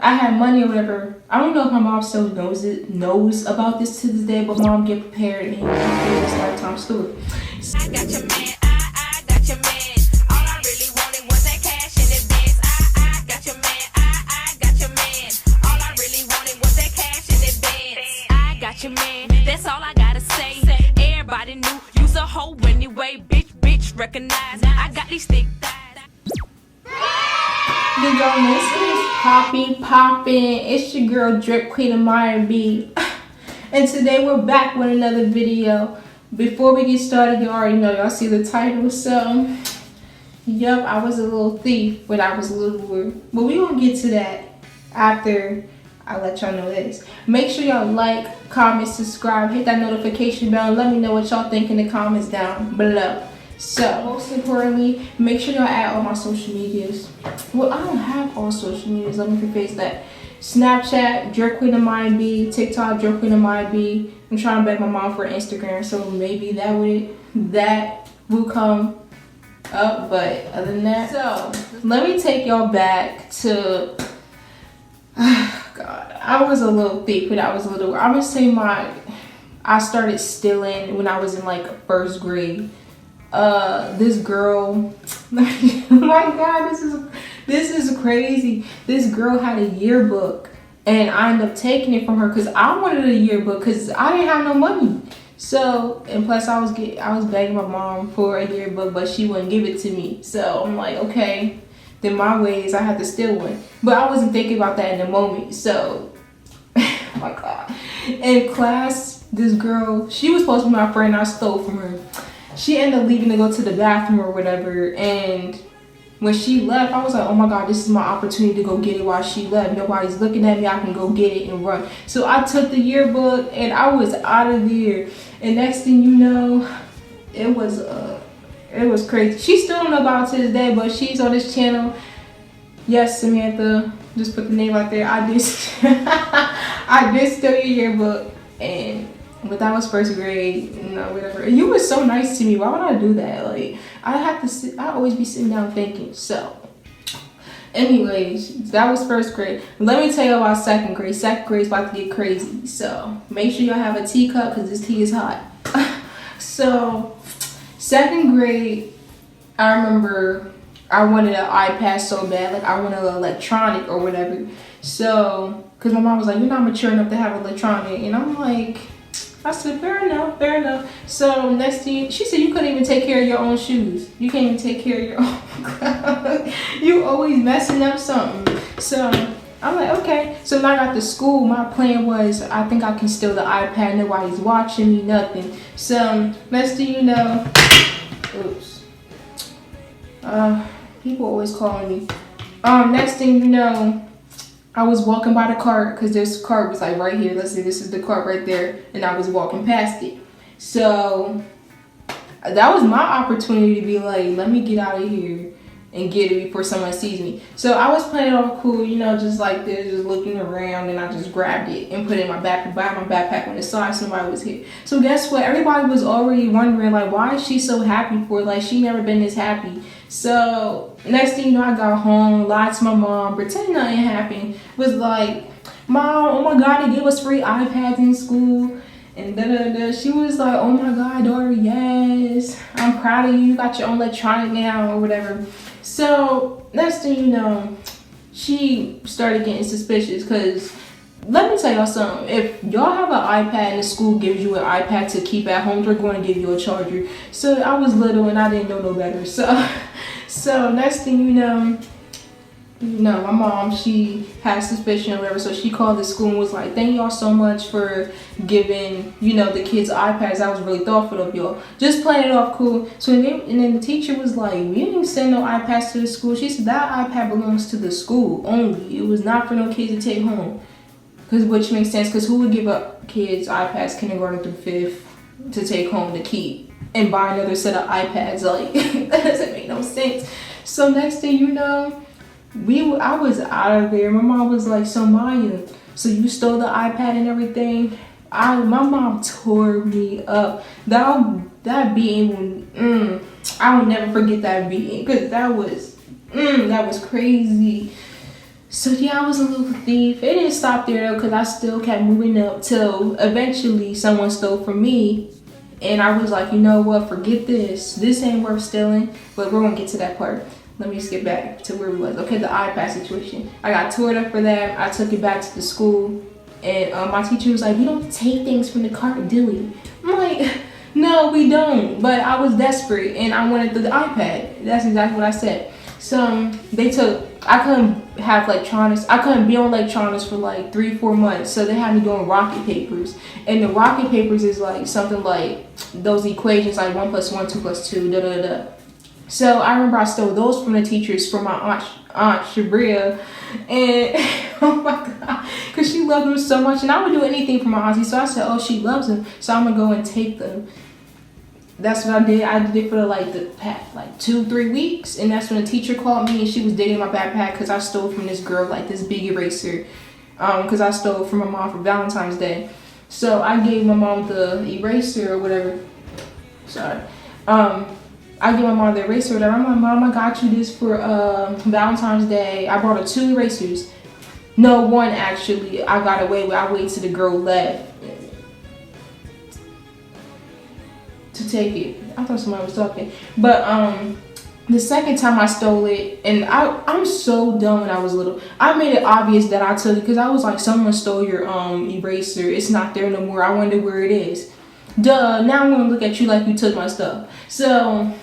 I had money or whatever. I don't know if my mom still knows about this to this day, but mom, get prepared and hear this lifetime story. I got your man, I got your man. All I really wanted was that cash in advance. I got your man, I got your man. All I really wanted was that cash in advance. I got your man, that's all I gotta say. Everybody knew you's a hoe anyway, bitch, recognize. I got these thick thighs. Did y'all miss it? Poppin'. It's your girl Drip Queen of Maya B. And today we're back with another video. Before we get started, you already know, y'all see the title. So, yup, I was a little thief, but I was a little weird. But we gonna get to that after I let y'all know this. Make sure y'all like, comment, subscribe, hit that notification bell, and let me know what y'all think in the comments down below. So, most importantly, make sure y'all add all my social medias. Well, I don't have all social medias. Let me rephrase that. Snapchat, Drip Queen of Maya B. TikTok, Drip Queen of Maya B. I'm trying to beg my mom for Instagram, so maybe that will come up. But other than that, so let me take y'all back to. God, I was a little thick, but I was a little. I'm gonna say I started stealing when I was in like first grade. This girl, oh my God, this is crazy. This girl had a yearbook and I ended up taking it from her because I wanted a yearbook because I didn't have no money. So, and plus I was begging my mom for a yearbook, but she wouldn't give it to me. So I'm like, okay, then my ways, I had to steal one. But I wasn't thinking about that in the moment. So, oh my God. In class, this girl, she was supposed to be my friend. I stole from her. She ended up leaving to go to the bathroom or whatever, and when she left, I was like, oh my God, this is my opportunity to go get it while she left. Nobody's looking at me, I can go get it and run. So I took the yearbook and I was out of there. And next thing you know, it was crazy. She still don't know about it to this day, but she's on this channel. Yes, Samantha, just put the name out there. I did steal your yearbook, but that was first grade, whatever. And you were so nice to me. Why would I do that? Like, I always be sitting down thinking. So, anyways, that was first grade. Let me tell you about second grade. Second grade's about to get crazy. So, make sure y'all have a teacup because this tea is hot. So, second grade, I remember I wanted an iPad so bad. Like, I wanted an electronic or whatever. So, because my mom was like, you're not mature enough to have electronic. And I'm like, I said, fair enough. So next thing, she said, you couldn't even take care of your own shoes. You can't even take care of your own clothes. You always messing up something. So I'm like, okay. So when I got to school, my plan was, I think I can steal the iPad. Nobody's watching me, nothing. So next thing you know, oops. People always calling me. Next thing you know, I was walking by the cart because this cart was like right here. Let's see, this is the cart right there. And I was walking past it. So that was my opportunity to be like, let me get out of here and get it before someone sees me. So I was playing all cool, just like this, just looking around, and I just grabbed it and put it in my backpack when it saw somebody was here. So guess what? Everybody was already wondering, like, why is she so happy for it? Like, she never been this happy. So next thing you know, I got home, lied to my mom, pretend nothing happened. Was like, Mom, oh my God, they gave us free iPads in school. And she was like, oh my God, daughter, yes, I'm proud of you. You got your own electronic now or whatever. So next thing you know, she started getting suspicious because let me tell y'all something. If y'all have an iPad and the school gives you an iPad to keep at home, they're going to give you a charger. So I was little and I didn't know no better. So next thing you know, my mom, she had suspicion or whatever, so she called the school and was like, thank y'all so much for giving, the kids iPads. That was really thoughtful of y'all. Just playing it off cool. So and then the teacher was like, we didn't send no iPads to the school. She said that iPad belongs to the school only. It was not for no kids to take home. Which makes sense, because who would give up kids iPads kindergarten through 5th to take home to keep and buy another set of iPads? Like, that doesn't make no sense. So next thing you know, I was out of there. My mom was like, so Maya, so you stole the iPad and everything? My mom tore me up. That beating, I will never forget that beating, because that was crazy. So yeah, I was a little thief. It didn't stop there though, because I still kept moving up till eventually someone stole from me. And I was like, you know what, forget this. This ain't worth stealing. But we're gonna get to that part. Let me skip back to where we was. Okay, the iPad situation. I got tore up for that. I took it back to the school. And my teacher was like, we don't take things from the cart, do we? I'm like, no, we don't. But I was desperate and I wanted the iPad. That's exactly what I said. So I couldn't have electronics. I couldn't be on electronics for like 3-4 months. So they had me doing rocket papers. And the rocket papers is like something like those equations, like 1 + 1, 2 + 2, da da da. So I remember I stole those from the teachers from my aunt Shabria, and oh my god, because she loved them so much, and I would do anything for my auntie. So I said, oh, she loves them, so I'm gonna go and take them. That's what I did. I did it for the past 2-3 weeks, and that's when the teacher called me, and she was digging my backpack because I stole from this girl this big eraser, because I stole from my mom for Valentine's Day. So I gave my mom the eraser or whatever. Sorry. I give my mom the eraser or whatever. I'm like, Mom, I got you this for Valentine's Day. I brought her 2 erasers. No, 1 actually. I got away with. I waited till the girl left to take it. I thought somebody was talking. But the second time I stole it, and I'm so dumb when I was little. I made it obvious that I took it because I was like, someone stole your eraser. It's not there no more. I wonder where it is. Duh, now I'm gonna look at you like you took my stuff. So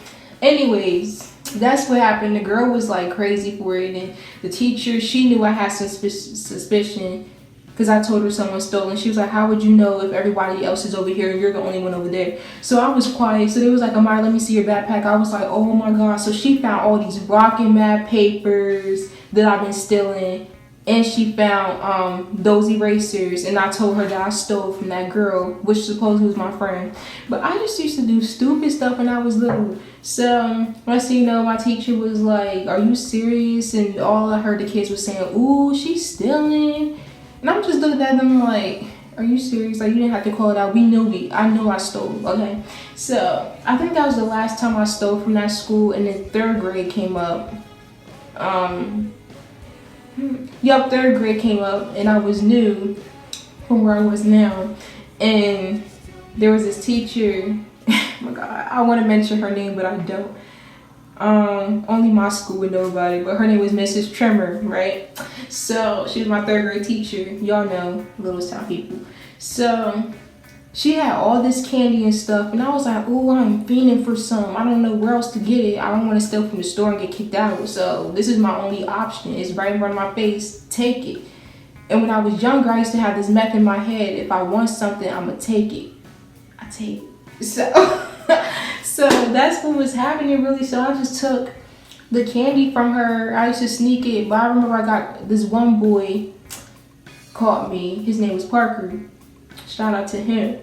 anyways, that's what happened. The girl was like crazy for it, and the teacher, she knew I had some suspicion because I told her someone stole, and she was like, how would you know if everybody else is over here and you're the only one over there? So I was quiet. So they was like, Amaya, let me see your backpack. I was like, oh my god. So she found all these rocket map papers that I've been stealing, and she found those erasers, and I told her that I stole from that girl, which supposedly was my friend. But I just used to do stupid stuff when I was little. So next thing you know, my teacher was like, are you serious? And all I heard the kids were saying, ooh, she's stealing. And I'm just looking at them like, are you serious? Like, you didn't have to call it out. I know I stole, okay? So I think that was the last time I stole from that school, and then 3rd grade came up. Yup, 3rd grade came up, and I was new from where I was now. And there was this teacher, oh my god, I want to mention her name, but I don't. Only my school would know about it, but her name was Mrs. Trimmer, right? So she was my 3rd grade teacher. Y'all know, little town people. So she had all this candy and stuff, and I was like, oh, I'm fiending for some. I don't know where else to get it. I don't want to steal from the store and get kicked out. So this is my only option. It's right in front of my face. Take it. And when I was younger, I used to have this method in my head. If I want something, I'm going to take it. I take it. So that's what was happening, really. So I just took the candy from her. I used to sneak it. But I remember I got this one boy caught me. His name was Parker. Shout out to him.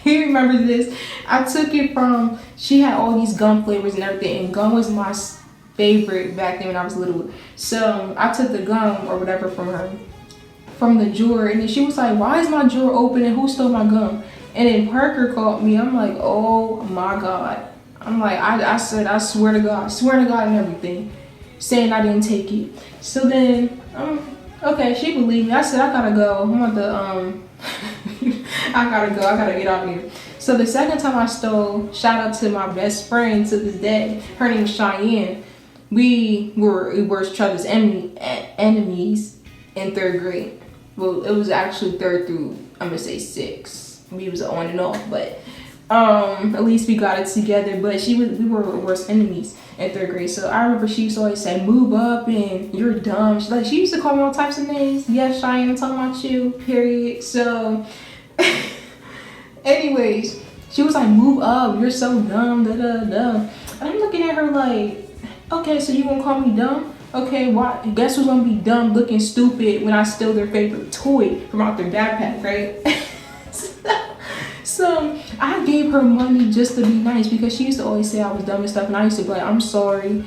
He remembers this. I took it from, she had all these gum flavors and everything, and gum was my favorite back then when I was little. So I took the gum or whatever from her, from the drawer, and then she was like, why is my drawer open and who stole my gum? And then Parker called me. I'm like, oh my god. I'm like, I said, I swear to God and everything, saying I didn't take it. So then, okay, she believed me. I said, I gotta go. I'm at the, I gotta go. I gotta get out of here. So the second time I stole, shout out to my best friend to this day. Her name is Cheyenne. We were each other's enemies in 3rd grade. Well, it was actually 3rd through, I'm gonna say 6. We was on and off, but at least we got it together. But we were worst enemies in 3rd grade. So I remember she used to always say, move up and you're dumb. She used to call me all types of names. Yes, Cheyenne, I'm talking about you, period. So anyways, she was like, move up, you're so dumb, da da da. And I'm looking at her like, okay, so you gonna call me dumb? Okay, why? Guess who's gonna be dumb looking stupid when I steal their favorite toy from out their backpack, right? So I gave her money just to be nice because she used to always say I was dumb and stuff, and I used to be like, I'm sorry.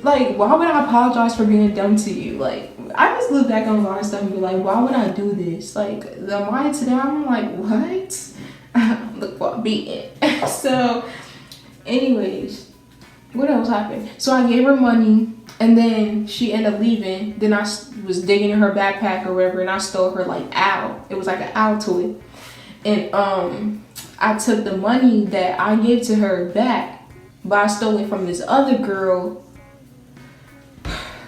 Like, why would I apologize for being dumb to you? Like, I just look back on a lot of stuff and be like, why would I do this? Like, the mind today, I'm like, what? Look for a beating. So anyways, what else happened? So I gave her money, And then she ended up leaving. Then was digging in her backpack or whatever, and I stole her like owl. It was like an owl toy. And I took the money that I gave to her back, but I stole it from this other girl.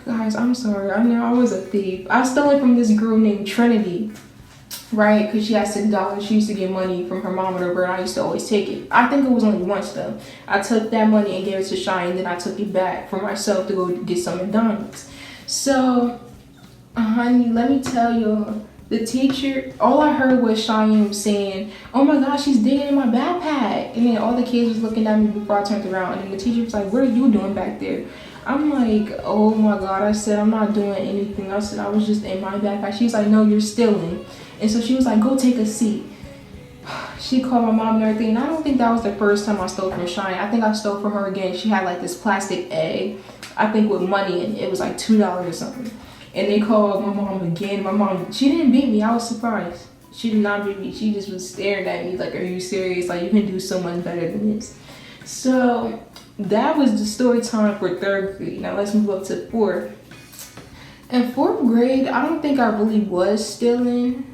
Guys, I'm sorry. I know I was a thief. I stole it from this girl named Trinity, right? Because she had $6. She used to get money from her mom or whatever, and I used to always take it. I think it was only once though. I took that money and gave it to Cheyenne, and then I took it back for myself to go get some McDonald's. So, honey, let me tell you, the teacher, all I heard was Cheyenne saying, "Oh my gosh, she's digging in my backpack." And then all the kids was looking at me before I turned around. And then the teacher was like, "What are you doing back there?" I'm like, "Oh my God." I said, "I'm not doing anything." I said, "I was just in my backpack." She's like, "No, you're stealing." And so she was like, "Go take a seat." She called my mom and everything. And I don't think that was the first time I stole from Cheyenne. I think I stole from her again. She had like this plastic egg, I think with money in it. It was like $2 or something. And they called my mom again. My mom, she didn't beat me. I was surprised. She did not beat me. She just was staring at me like, "Are you serious? Like, you can do so much better than this." So that was the story time for 3rd grade. Now let's move up to 4th. In 4th grade, I don't think I really was stealing.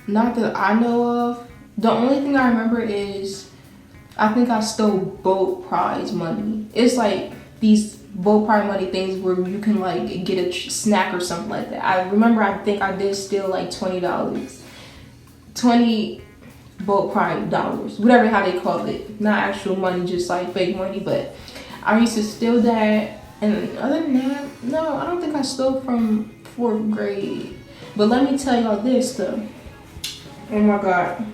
Not that I know of. The only thing I remember is I think I stole boat prize money. It's like these boat prize money things where you can like get a snack or something like that. I remember I think I did steal like $20. 20 boat prize dollars. Whatever how they call it. Not actual money, just like fake money. But I used to steal that. And other than that, no, I don't think I stole from 4th grade. But let me tell y'all this though. Oh my God.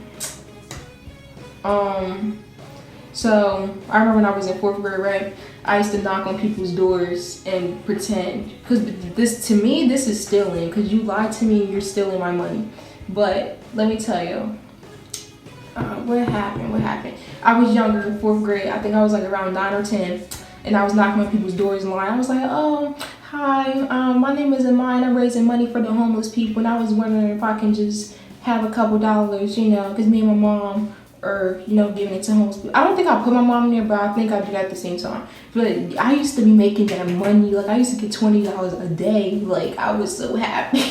So I remember when I was in 4th grade, right? I used to knock on people's doors and pretend, because this, to me, this is stealing, because you lied to me, you're stealing my money. But let me tell you, what happened? I was younger in 4th grade. I think I was like around 9 or 10, and I was knocking on people's doors in line. I was like, "Oh, hi, my name is Amaya, and I'm raising money for the homeless people, and I was wondering if I can just have a couple dollars, you know, because me and my mom are, you know, giving it to homeless people." I don't think I put my mom in there, but I think I did at the same time. But I used to be making that money. Like, I used to get $20 a day. Like, I was so happy.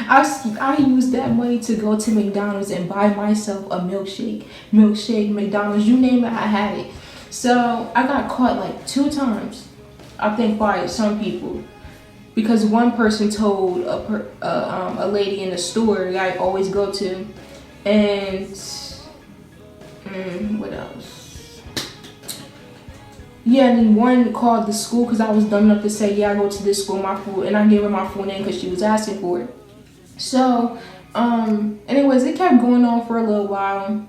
I used that money to go to McDonald's and buy myself a milkshake, McDonald's, you name it, I had it. So I got caught like 2 times, I think, by some people. Because one person told a lady in the store that I always go to, and what else? Yeah, and then one called the school because I was dumb enough to say, "Yeah, I go to this school, my full," and I gave her my full name because she was asking for it. So, anyways, it kept going on for a little while,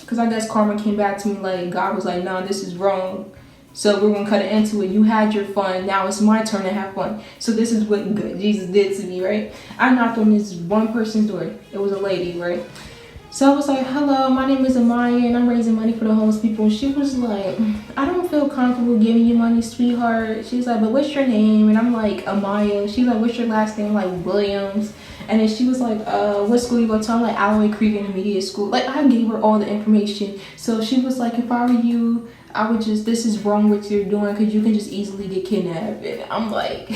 because I guess karma came back to me. Like, God was like, "No, this is wrong. So we're gonna cut it into it. You had your fun. Now it's my turn to have fun." So this is what Jesus did to me, right? I knocked on this one person's door. It was a lady, right? So I was like, "Hello, my name is Amaya, and I'm raising money for the homeless people." And she was like, "I don't feel comfortable giving you money, sweetheart." She's like, "But what's your name?" And I'm like, "Amaya." She's like, "What's your last name?" Like, "Williams." And then she was like, "What school you go to?" I'm like, "Alloway Creek Intermediate School." Like, I gave her all the information. So she was like, "If I were you, I would just, this is wrong what you're doing, because you can just easily get kidnapped." And I'm like,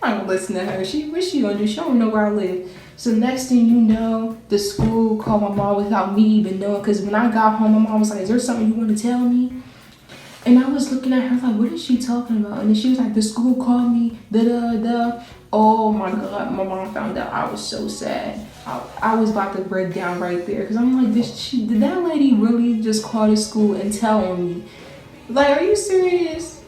I don't listen to her. What's she gonna do? She don't know where I live. So next thing you know, the school called my mom without me even knowing, because when I got home, my mom was like, "Is there something you want to tell me?" And I was looking at her like, "What is she talking about?" And then she was like, "The school called me, da-da-da." Oh my God, my mom found out. I was so sad. I was about to break down right there, because I'm like, did that lady really just call the school and tell on me? Like, are you serious?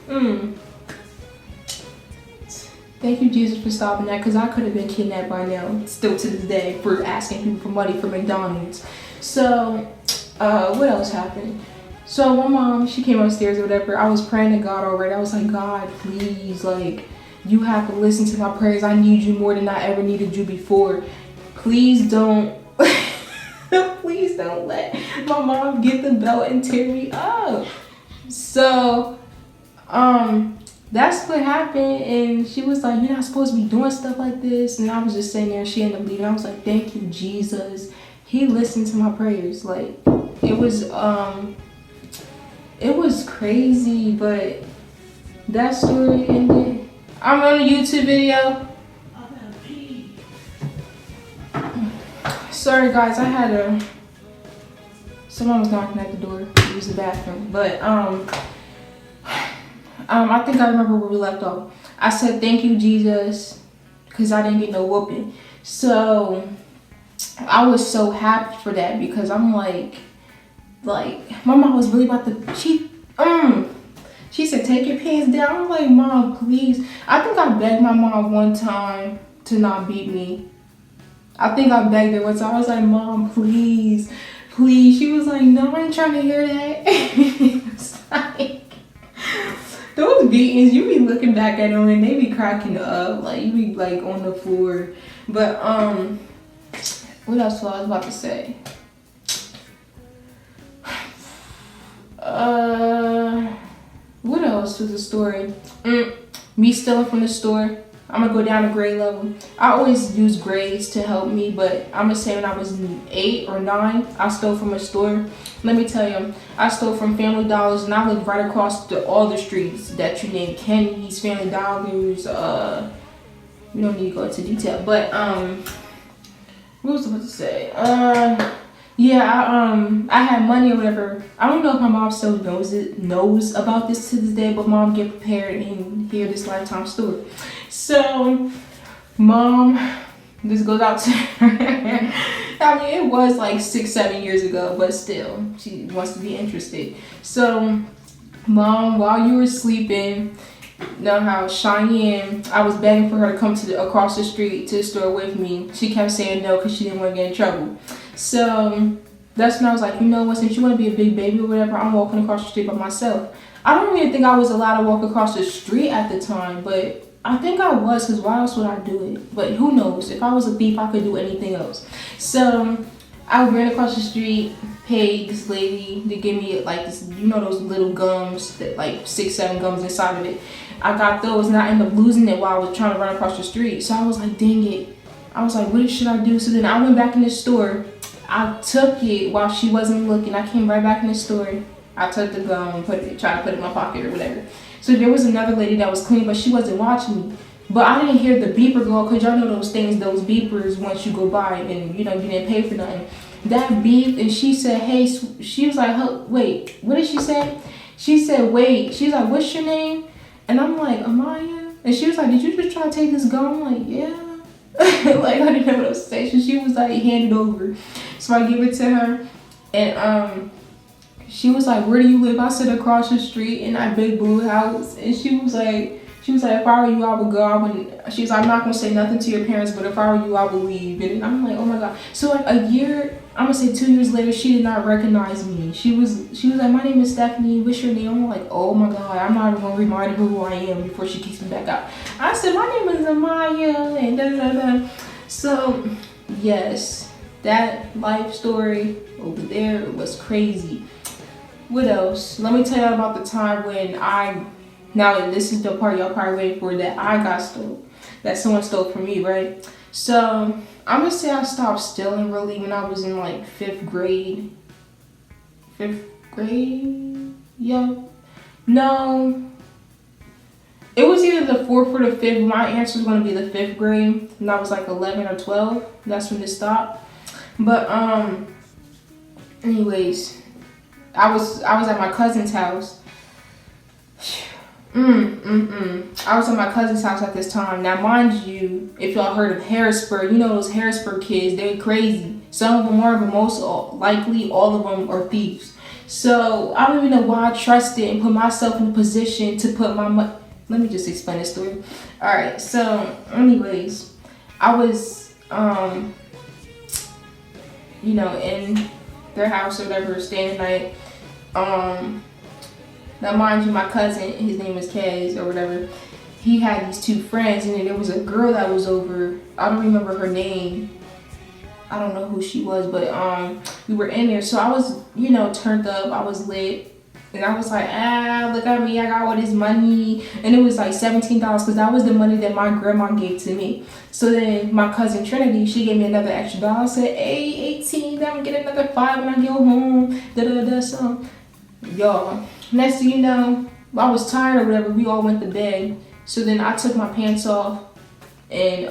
Thank you, Jesus, for stopping that, because I could have been kidnapped by now, still to this day, for asking people for money for McDonald's. So, what else happened? So my mom, she came upstairs or whatever. I was praying to God already. I was like, "God, please, like, you have to listen to my prayers. I need you more than I ever needed you before. Please don't, please don't let my mom get the belt and tear me up." So, that's what happened. And she was like, "You're not supposed to be doing stuff like this." And I was just sitting there, and she ended up leaving. I was like, "Thank you, Jesus. He listened to my prayers." Like, it was crazy, but that story ended. I'm on a YouTube video. Sorry guys, someone was knocking at the door to use the bathroom. But I think I remember where we left off. I said thank you Jesus, because I didn't get no whooping. So I was so happy for that, because I'm like my mom was really about to, she said take your pants down. I'm like, Mom, please. I think I begged my mom one time to not beat me. I think I begged her once. I was like, Mom, please, please. She was like, no, I ain't trying to hear that. It's like, those beatings, you be looking back at them and they be cracking up. Like, you be like on the floor. But, what else was I about to say? What else was the story? Me stealing from the store. I'm gonna go down a grade level. I always use grades to help me, but I'm gonna say when I was 8 or 9, I stole from a store. Let me tell you, I stole from Family Dollars, and I lived right across all the streets that you named: Kenny's, Family Dollars. We don't need to go into detail, but what was I supposed to say? Yeah, I had money or whatever. I don't know if my mom still knows about this to this day, but Mom, get prepared and hear this lifetime story. So, Mom, this goes out to her. I mean, it was like 6-7 years ago, but still, she wants to be interested. So, Mom, while you were sleeping, know how Cheyenne, I was begging for her to come across the street to the store with me. She kept saying no because she didn't want to get in trouble. So that's when I was like, you know what, since you want to be a big baby or whatever, I'm walking across the street by myself. I don't even think I was allowed to walk across the street at the time, but I think I was, because why else would I do it? But who knows? If I was a thief, I could do anything else. So I ran across the street, paid this lady to give me like this, you know, those little gums, that like 6-7 gums inside of it. I got those and I ended up losing it while I was trying to run across the street. So I was like, dang it. I was like, what should I do? So then I went back in the store. I took it while she wasn't looking. I came right back in the store. I took the gum and tried to put it in my pocket or whatever. So there was another lady that was cleaning, but she wasn't watching me. But I didn't hear the beeper go, because y'all know those things, those beepers once you go by and you know you didn't pay for nothing. That beeped and she said, hey, she was like, wait, what did she say? She said, wait. She's like, what's your name? And I'm like, Amaya. And she was like, did you just try to take this gum? I'm like, yeah. Like, I didn't know what I was saying. So she was like, hand it over. So I give it to her. And she was like, where do you live? I said, across the street in that big blue house. And she was like, if I were you, I would go. She was like, I'm not going to say nothing to your parents, but if I were you, I would leave. And I'm like, oh my God. So like a year, I'm going to say 2 years later, she did not recognize me. She was like, my name is Stephanie. What's your name? I'm like, oh my God. I'm not even going to remind her who I am before she kicks me back out. I said, my name is Amaya. And da da da. So, yes, that life story over there was crazy. What else? Let me tell you about the time when now this is the part y'all probably waiting for, that I got stole. That someone stole from me, right? So I'm gonna say I stopped stealing really when I was in like 5th grade. 5th grade? Yeah. No. It was either the 4th or the 5th. My answer was gonna be the 5th grade. And I was like 11 or 12. That's when it stopped. But anyways, I was at my cousin's house. I was at my cousin's house at this time. Now, mind you, if y'all heard of Harrisburg, you know those Harrisburg kids, they're crazy. Some of them are, but most likely all of them are thieves. So I don't even know why I trusted and put myself in a position to put my money. Let me just explain the story. All right. So, anyways, I was, in their house or whatever, staying the night. Now, mind you, my cousin, his name is Kez or whatever, he had these 2 friends, and then there was a girl that was over. I don't remember her name. I don't know who she was, but we were in there. So I was, turned up. I was lit. And I was like, look at me. I got all this money. And it was like $17 because that was the money that my grandma gave to me. So then my cousin Trinity, she gave me another extra dollar. I said, hey, 18, I'm going to get another 5 when I get home. Da-da-da. So, y'all, next thing you know, I was tired or whatever. We all went to bed. So then I took my pants off, and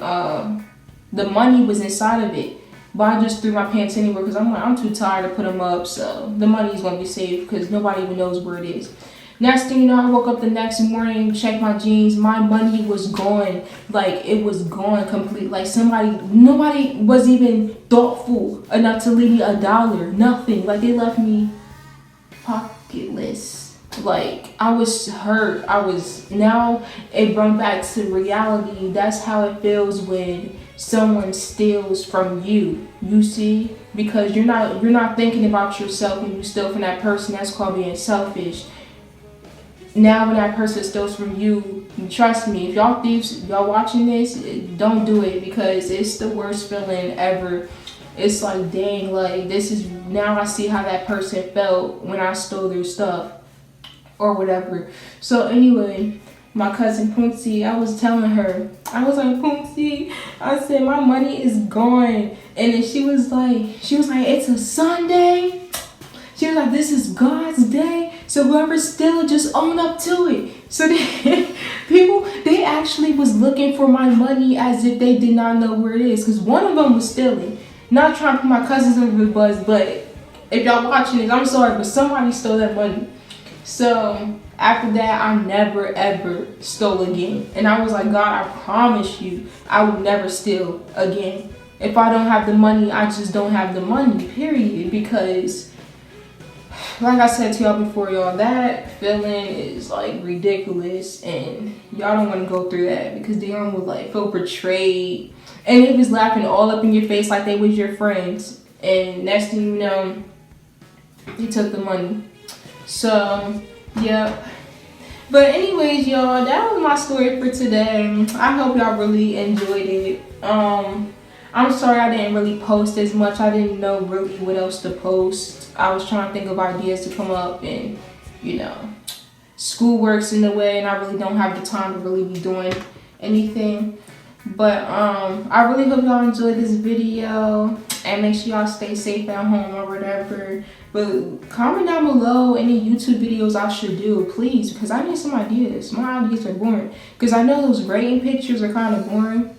the money was inside of it. But I just threw my pants anywhere because I'm too tired to put them up. So the money's gonna be saved because nobody even knows where it is. Next thing you know, I woke up the next morning, checked my jeans. My money was gone. Like, it was gone complete. Like, nobody was even thoughtful enough to leave me $1. Nothing. Like, they left me pocketless. Like, I was hurt. Now it brought back to reality. That's how it feels when someone steals from you. You see? Because you're not thinking about yourself when you steal from that person. That's called being selfish. Now when that person steals from you, trust me, if y'all thieves, y'all watching this, don't do it because it's the worst feeling ever. It's like, dang, like now I see how that person felt when I stole their stuff or whatever. So anyway, my cousin Poonsie, I was telling her, I was like, Poonsie, I said, my money is gone. And then she was like, it's a Sunday. She was like, this is God's day. So whoever steal it, just own up to it. So they actually was looking for my money as if they did not know where it is. Because one of them was stealing. Not trying to put my cousins under the bus, but if y'all watching this, I'm sorry, but somebody stole that money. So after that, I never ever stole again. And I was like, God, I promise you, I will never steal again. If I don't have the money, I just don't have the money, period. Because like I said to y'all before, y'all, that feeling is like ridiculous, and y'all don't want to go through that because they would like feel betrayed, and they was laughing all up in your face like they was your friends, and next thing you know, they took the money. So yeah. But anyways, y'all, that was my story for today. I hope y'all really enjoyed it. I'm sorry I didn't really post as much. I didn't know really what else to post. I was trying to think of ideas to come up, and school works in the way, and I really don't have the time to really be doing anything. But I really hope y'all enjoyed this video, and make sure y'all stay safe at home or whatever. But comment down below any YouTube videos I should do, please, because I need some ideas. My ideas are boring. Because I know those grading pictures are kind of boring.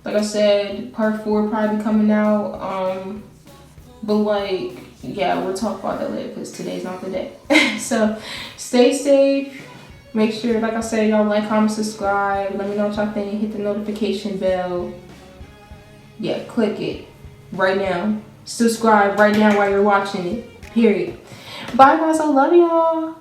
Like I said, part 4 will probably be coming out. But like, yeah, we'll talk about that later because today's not the day. So stay safe. Make sure, like I said, y'all like, comment, subscribe. Let me know what y'all think. Hit the notification bell. Yeah, click it right now. Subscribe right now while you're watching it. Period. Bye guys, I love y'all.